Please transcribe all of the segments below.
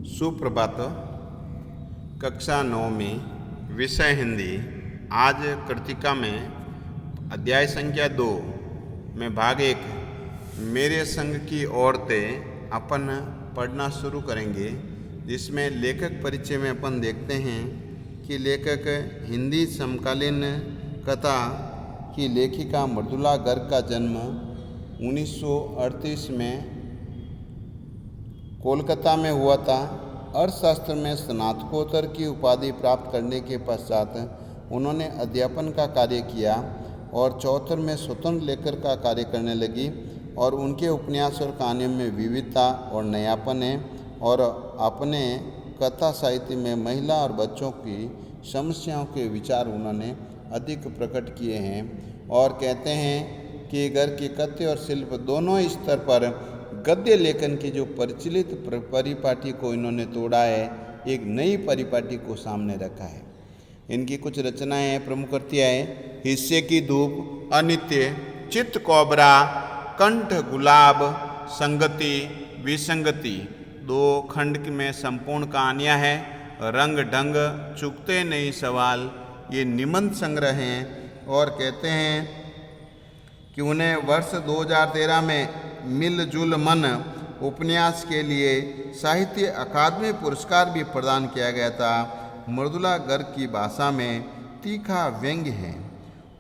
सुप्रभात। कक्षा 9 में विषय हिंदी। आज कृतिका में अध्याय संख्या 2 में भाग 1 मेरे संग की औरतें अपन पढ़ना शुरू करेंगे, जिसमें लेखक परिचय में अपन देखते हैं कि लेखक हिंदी समकालीन कथा की लेखिका मृदुला गर्ग का जन्म 1938 में कोलकाता में हुआ था। अर्थशास्त्र में स्नातकोत्तर की उपाधि प्राप्त करने के पश्चात उन्होंने अध्यापन का कार्य किया और 74 में स्वतंत्र लेखक का कार्य करने लगी और उनके उपन्यास और कहानियों में विविधता और नयापन है और अपने कथा साहित्य में महिला और बच्चों की समस्याओं के विचार उन्होंने अधिक प्रकट किए हैं और कहते हैं कि गर्ग के कथ्य और शिल्प दोनों स्तर पर गद्य लेखन की जो प्रचलित परिपाटी को इन्होंने तोड़ा है, एक नई परिपाटी को सामने रखा है। इनकी कुछ रचनाएं हैं, प्रमुख कृतियाँ हैं हिस्से की धूप, अनित्य, चित्त कोबरा, कंठ गुलाब, संगति, विसंगति। 2 खंड में संपूर्ण कहानियाँ हैं। रंग ढंग, चुकते नहीं सवाल, ये निबंध संग्रह हैं और कहते हैं कि उन्हें वर्ष 2013 में मिलजुल मन उपन्यास के लिए साहित्य अकादमी पुरस्कार भी प्रदान किया गया था। मृदुला गर्ग की भाषा में तीखा व्यंग्य है।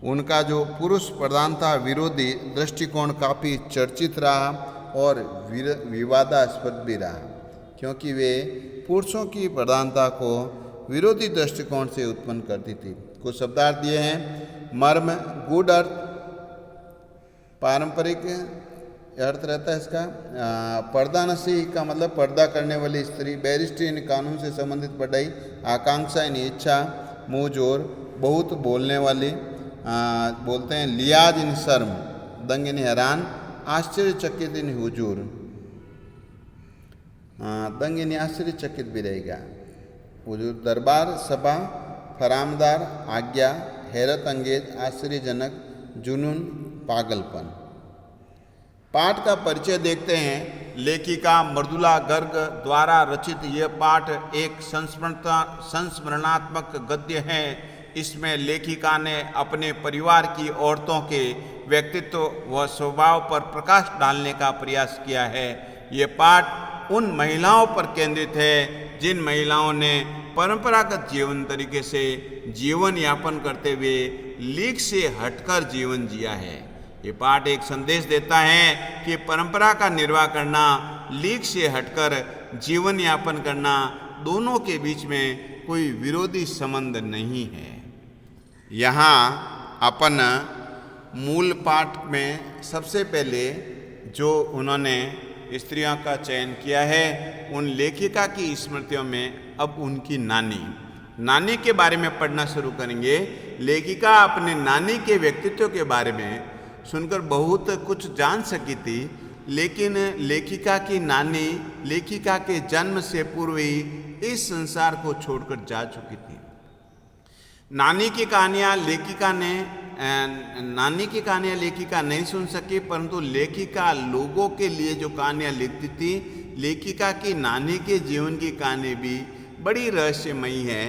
उनका जो पुरुष प्रधानता विरोधी दृष्टिकोण काफ़ी चर्चित रहा और विवादास्पद भी रहा, क्योंकि वे पुरुषों की प्रधानता को विरोधी दृष्टिकोण से उत्पन्न करती थी। कुछ शब्दार्थ दिए हैं। मर्म, गूढ़ अर्थ, पारंपरिक अर्थ रहता है इसका। पर्दानसी का मतलब पर्दा करने वाली स्त्री। बैरिस्टर यानी कानून से संबंधित पढ़ाई। आकांक्षा यानी इच्छा। मुँह जोर, बहुत बोलने वाली, बोलते हैं। लियाज यानी शर्म। दंग यानी हैरान। आश्चर्यचकित यानी हुजूर। दंग यानी आश्चर्यचकित भी रहेगा। हुजूर दरबार, सभा, फरामदार, आज्ञा, हैरत अंगेज, आश्चर्यजनक, जुनून, पागलपन। पाठ का परिचय देखते हैं। लेखिका मृदुला गर्ग द्वारा रचित यह पाठ एक संस्मरणात्मक गद्य है। इसमें लेखिका ने अपने परिवार की औरतों के व्यक्तित्व व स्वभाव पर प्रकाश डालने का प्रयास किया है। ये पाठ उन महिलाओं पर केंद्रित है जिन महिलाओं ने परंपरागत जीवन तरीके से जीवन यापन करते हुए लीक से हटकर जीवन जिया है। ये पाठ एक संदेश देता है कि परंपरा का निर्वाह करना, लीक से हटकर जीवन यापन करना, दोनों के बीच में कोई विरोधी संबंध नहीं है। यहाँ अपन मूल पाठ में सबसे पहले जो उन्होंने स्त्रियों का चयन किया है, उन लेखिका की स्मृतियों में अब उनकी नानी के बारे में पढ़ना शुरू करेंगे। लेखिका अपने नानी के व्यक्तित्व के बारे में सुनकर बहुत कुछ जान सकी थी, लेकिन लेखिका की नानी लेखिका के जन्म से पूर्व ही इस संसार को छोड़कर जा चुकी थी। नानी की कहानियाँ लेखिका नहीं सुन सकी, परंतु लेखिका लोगों के लिए जो कहानियाँ लिखती थी, लेखिका की नानी के जीवन की कहानी भी बड़ी रहस्यमयी है।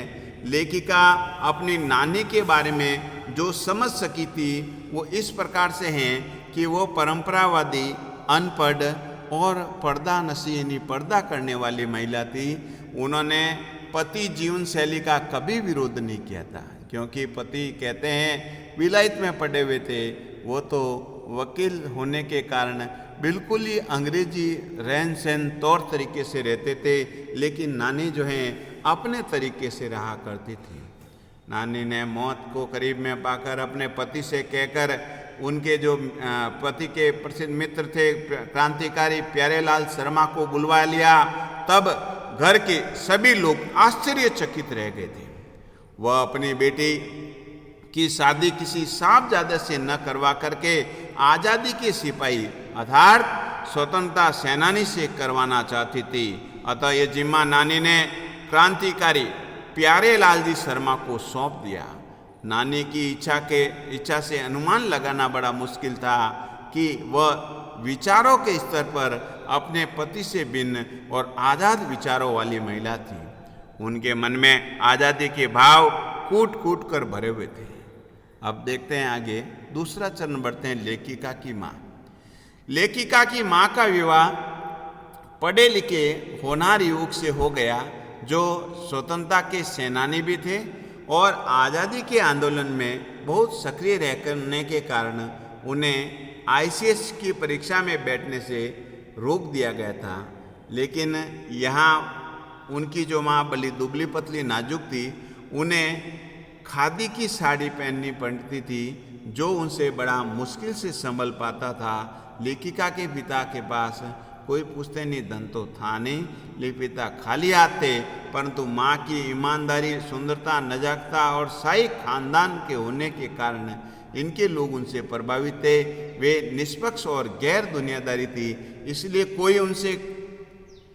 लेखिका अपनी नानी के बारे में जो समझ सकी थी वो इस प्रकार से हैं कि वो परंपरावादी, अनपढ़ और पर्दानशी यानी पर्दा करने वाली महिला थी। उन्होंने पति जीवन शैली का कभी विरोध नहीं किया था, क्योंकि पति कहते हैं विलायत में पढ़े हुए थे। वो तो वकील होने के कारण बिल्कुल ही अंग्रेजी रहन सहन तौर तरीके से रहते थे, लेकिन नानी जो हैं अपने तरीके से रहा करती थी। नानी ने मौत को करीब में पाकर अपने पति से कहकर उनके जो पति के प्रसिद्ध मित्र थे क्रांतिकारी प्यारेलाल शर्मा को बुलवा लिया। तब घर के सभी लोग आश्चर्यचकित रह गए थे। वह अपनी बेटी की शादी किसी साहबजादे से न करवा करके आज़ादी के सिपाही अर्थात स्वतंत्रता सेनानी से करवाना चाहती थी। अतः ये जिम्मा नानी ने क्रांतिकारी प्यारेलाल जी शर्मा को सौंप दिया। नानी की इच्छा से अनुमान लगाना बड़ा मुश्किल था कि वह विचारों के स्तर पर अपने पति से भिन्न और आज़ाद विचारों वाली महिला थी। उनके मन में आज़ादी के भाव कूट कूट कर भरे हुए थे। अब देखते हैं आगे, दूसरा चरण बढ़ते हैं, लेखिका की माँ। लेखिका की माँ का विवाह पढ़े लिखे होनहार युवक से हो गया, जो स्वतंत्रता के सेनानी भी थे और आज़ादी के आंदोलन में बहुत सक्रिय रह करने के कारण उन्हें आईसीएस की परीक्षा में बैठने से रोक दिया गया था। लेकिन यहाँ उनकी जो माँ बड़ी दुबली पतली नाजुक थी, उन्हें खादी की साड़ी पहननी पड़ती थी, जो उनसे बड़ा मुश्किल से संभल पाता था। लेखिका के पिता के पास कोई पुश्तैनी धन तो था नहीं, लेकिन पिता खाली हाथ थे, परंतु माँ की ईमानदारी, सुंदरता, नजाकता और शाही खानदान के होने के कारण इनके लोग उनसे प्रभावित थे। वे निष्पक्ष और गैर दुनियादारी थी, इसलिए कोई उनसे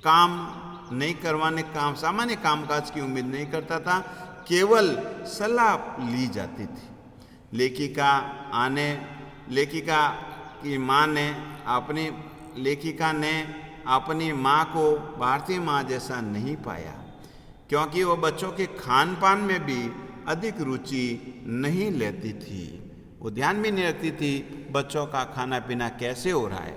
काम नहीं करवाने, सामान्य कामकाज की उम्मीद नहीं करता था, केवल सलाह ली जाती थी। लेखिका ने अपनी माँ को भारतीय माँ जैसा नहीं पाया, क्योंकि वो बच्चों के खान पान में भी अधिक रुचि नहीं लेती थी। वो ध्यान भी नहीं रखती थी बच्चों का खाना पीना कैसे हो रहा है।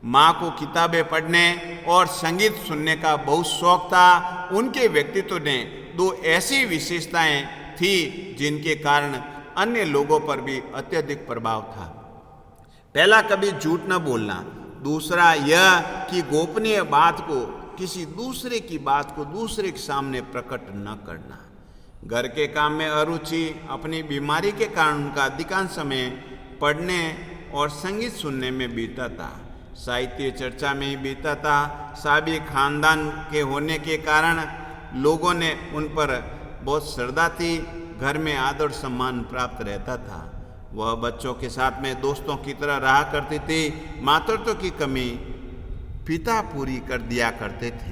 माँ को किताबें पढ़ने और संगीत सुनने का बहुत शौक था। उनके व्यक्तित्व ने दो ऐसी विशेषताएं थी जिनके कारण अन्य लोगों पर भी अत्यधिक प्रभाव था। पहला, कभी झूठ न बोलना। दूसरा, यह कि गोपनीय बात को, किसी दूसरे की बात को दूसरे के सामने प्रकट न करना। घर के काम में अरुचि। अपनी बीमारी के कारण उनका अधिकांश समय पढ़ने और संगीत सुनने में बीता था, साहित्य चर्चा में ही बीता था। शाही खानदान के होने के कारण लोगों ने उन पर बहुत श्रद्धा थी। घर में आदर सम्मान प्राप्त रहता था। वह बच्चों के साथ में दोस्तों की तरह रहा करती थी। मातृत्व की कमी पिता पूरी कर दिया करते थे।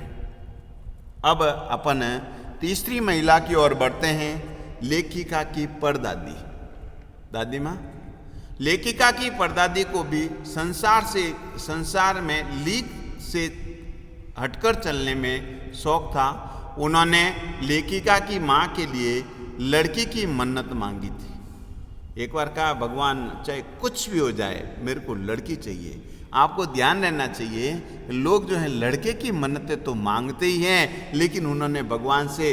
अब अपन तीसरी महिला की ओर बढ़ते हैं, लेखिका की परदादी। दादी माँ। लेखिका की परदादी को भी संसार में लीक से हटकर चलने में शौक था। उन्होंने लेखिका की माँ के लिए लड़की की मन्नत मांगी थी। एक बार कहा, भगवान चाहे कुछ भी हो जाए, मेरे को लड़की चाहिए। आपको ध्यान रहना चाहिए, लोग जो हैं लड़के की मन्नतें तो मांगते ही हैं, लेकिन उन्होंने भगवान से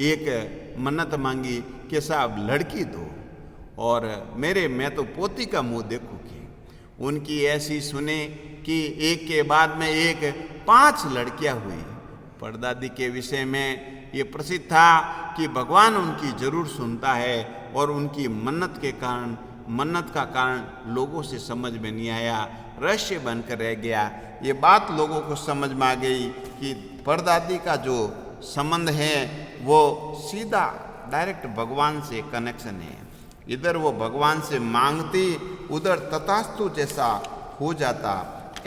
एक मन्नत मांगी कि साहब लड़की दो, और मैं तो पोती का मुंह देखूंगी। उनकी ऐसी सुने कि एक के बाद में एक 5 लड़कियां हुई। परदादी के विषय में ये प्रसिद्ध था कि भगवान उनकी जरूर सुनता है, और उनकी मन्नत का कारण लोगों से समझ में नहीं आया, रहस्य बनकर रह गया। ये बात लोगों को समझ में आ गई कि परदादी का जो संबंध है वो सीधा डायरेक्ट भगवान से कनेक्शन है। इधर वो भगवान से मांगती, उधर तथास्तु जैसा हो जाता।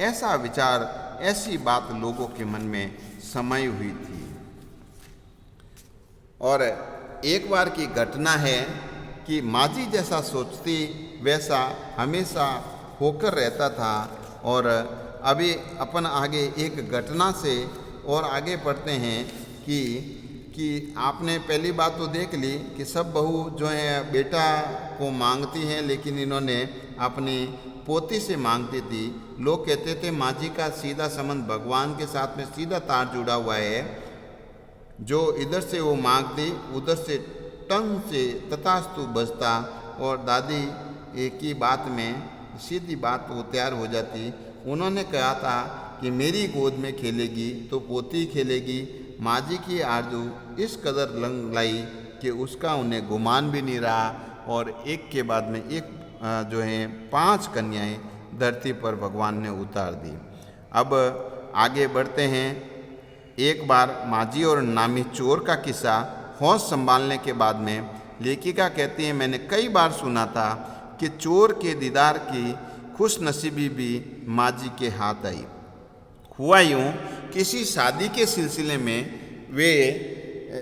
ऐसा विचार, ऐसी बात लोगों के मन में समाई हुई थी। और एक बार की घटना है कि माजी जैसा सोचती वैसा हमेशा होकर रहता था। और अभी अपन आगे एक घटना से और आगे बढ़ते हैं कि आपने पहली बात तो देख ली कि सब बहू जो है बेटा को मांगती हैं, लेकिन इन्होंने अपनी पोती से मांगती थी। लोग कहते थे माँ जी का सीधा संबंध भगवान के साथ में सीधा तार जुड़ा हुआ है। जो इधर से वो मांगती, उधर से टंग से तथास्तु बजता, और दादी की बात में सीधी बात वो तैयार हो जाती। उन्होंने कहा था कि मेरी गोद में खेलेगी तो पोती खेलेगी। माँ जी की आरजू इस कदर लंग लाई कि उसका उन्हें गुमान भी नहीं रहा, और एक के बाद में एक जो है 5 कन्याएं धरती पर भगवान ने उतार दी। अब आगे बढ़ते हैं। एक बार माजी और नामी चोर का किस्सा। होश संभालने के बाद में लेखिका कहती है, मैंने कई बार सुना था कि चोर के दीदार की खुशनसीबी भी माजी के हाथ आई। हुआ यूँ, किसी शादी के सिलसिले में वे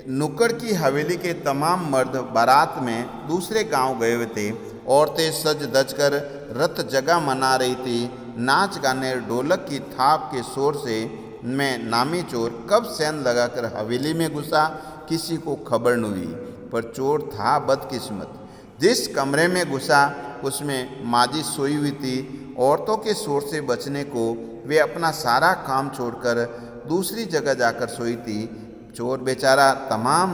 नुक्कड़ की हवेली के तमाम मर्द बारात में दूसरे गांव गए हुए थे। औरतें सज धज कर रत जगह मना रही थी। नाच गाने ढोलक की थाप के शोर से मैं नामी चोर कब सैन लगाकर हवेली में घुसा किसी को खबर न हुई। पर चोर था बदकिस्मत। जिस कमरे में घुसा उसमें माजी सोई हुई थी। औरतों के शोर से बचने को वे अपना सारा काम छोड़कर दूसरी जगह जाकर सोई थी। चोर बेचारा तमाम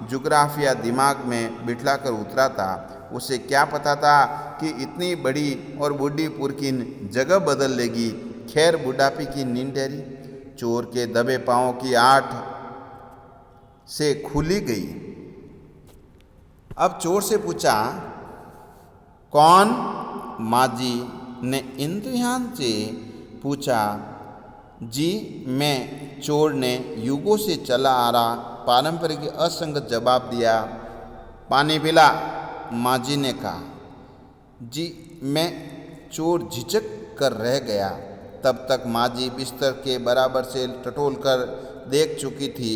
जुग्राफिया दिमाग में बिठलाकर उतरा था। उसे क्या पता था कि इतनी बड़ी और बूढ़ी पुरकिन जगह बदल लेगी। खैर बुढ़ापी की नींद ठहरी। चोर के दबे पाँव की आठ से खुली गई। अब चोर से पूछा, कौन? माजी ने इम्तिहान से पूछा। जी मैं। चोर ने युगों से चला आ रहा पारंपरिक असंगत जवाब दिया। पानी पिला? माजी ने कहा। जी मैं। चोर झिझक कर रह गया। तब तक माजी बिस्तर के बराबर से टटोल कर देख चुकी थी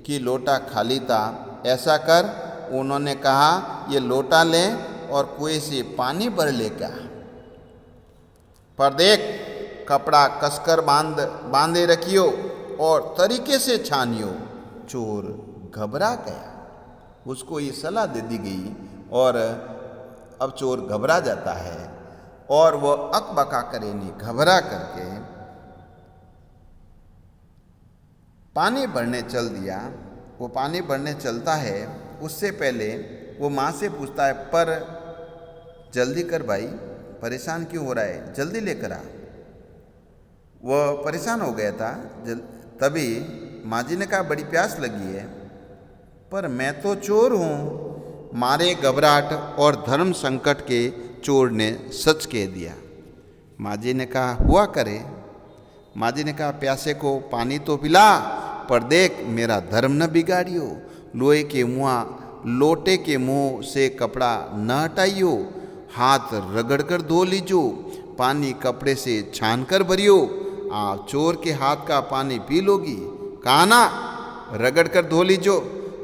कि लोटा खाली था। ऐसा कर, उन्होंने कहा, ये लोटा ले और कुएं से पानी भर ले क्या? पर देख, कपड़ा कसकर बांधे रखियो और तरीके से छानियो। चोर घबरा गया। उसको ये सलाह दे दी गई और अब चोर घबरा जाता है और वह अकबका करे नहीं, घबरा करके पानी भरने चल दिया। वो पानी भरने चलता है, उससे पहले वो माँ से पूछता है, पर जल्दी कर भाई, परेशान क्यों हो रहा है, जल्दी लेकर आ। वह परेशान हो गया था। तभी माँ जी ने कहा, बड़ी प्यास लगी है। पर मैं तो चोर हूँ। मारे घबराहट और धर्म संकट के चोर ने सच कह दिया। माँ जी ने कहा, हुआ करे। माँ जी ने कहा, प्यासे को पानी तो पिला, पर देख मेरा धर्म न बिगाड़ियो। लोहे के लोटे के मुंह से कपड़ा न हटाइयो। हाथ रगड़ कर धो लीजो। पानी कपड़े से छान कर भरियो। आप चोर के हाथ का पानी पी लोगी। कहा ना, रगड़ कर धो लीजो।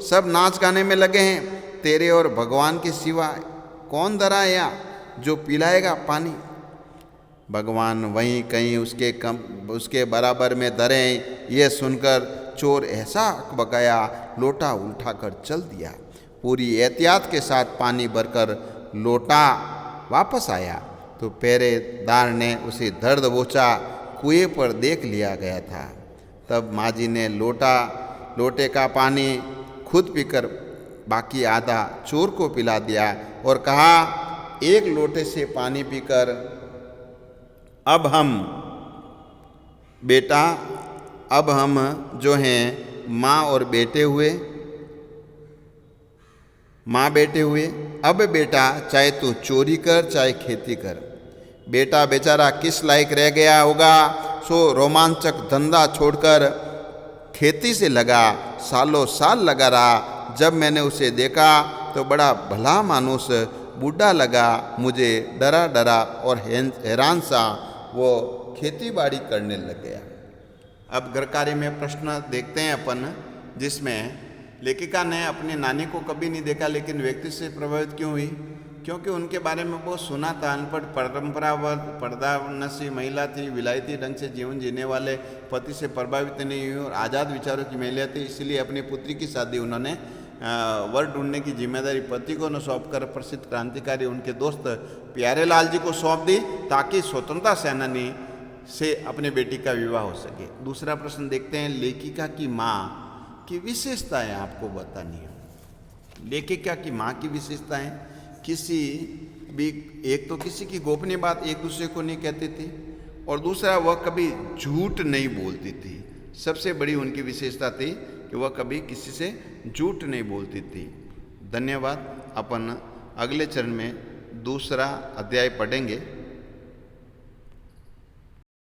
सब नाच गाने में लगे हैं। तेरे और भगवान के सिवा कौन धरा है यहाँ जो पिलाएगा पानी? भगवान वहीं कहीं उसके बराबर में धरे। यह सुनकर चोर ऐसा बकाया, लोटा उठाकर चल दिया। पूरी एहतियात के साथ पानी भरकर लोटा वापस आया तो पहरेदार ने उसे धर दबोचा कुएं पर देख लिया गया था। तब माजी ने लोटे का पानी खुद पीकर बाकी आधा चोर को पिला दिया और कहा, एक लोटे से पानी पीकर अब हम जो हैं माँ बेटे हुए। अब बेटा चाहे तू चोरी कर चाहे खेती कर। बेटा बेचारा किस लायक रह गया होगा, सो रोमांचक धंधा छोड़कर खेती से लगा। सालों साल लगा रहा। जब मैंने उसे देखा तो बड़ा भला मानुस बूढ़ा लगा। मुझे डरा डरा और हैरान सा वो खेती बाड़ी करने लग गया। अब घर कार्य में प्रश्न देखते हैं अपन, जिसमें लेखिका ने अपनी नानी को कभी नहीं देखा, लेकिन व्यक्ति से प्रभावित क्यों हुई? क्योंकि उनके बारे में बहुत सुना था। अनपढ़, परंपरागत, पर्दानशी महिला थी, विलायती ढंग से जीवन जीने वाले पति से प्रभावित नहीं हुई और आज़ाद विचारों की महिला थी। इसलिए अपनी पुत्री की शादी उन्होंने वर ढूंढने की जिम्मेदारी पति को न सौंप कर प्रसिद्ध क्रांतिकारी उनके दोस्त प्यारेलाल जी को सौंप दी, ताकि स्वतंत्रता सेनानी से अपने बेटी का विवाह हो सके। दूसरा प्रश्न देखते हैं, लेखिका की माँ की विशेषताएं आपको बतानी है। लेखिका की माँ की विशेषताएं, किसी भी एक तो किसी की गोपनीय बात एक दूसरे को नहीं कहती थी और दूसरा वह कभी झूठ नहीं बोलती थी। सबसे बड़ी उनकी विशेषता थी कि वह कभी किसी से झूठ नहीं बोलती थी। धन्यवाद। अपन अगले चरण में दूसरा अध्याय पढ़ेंगे।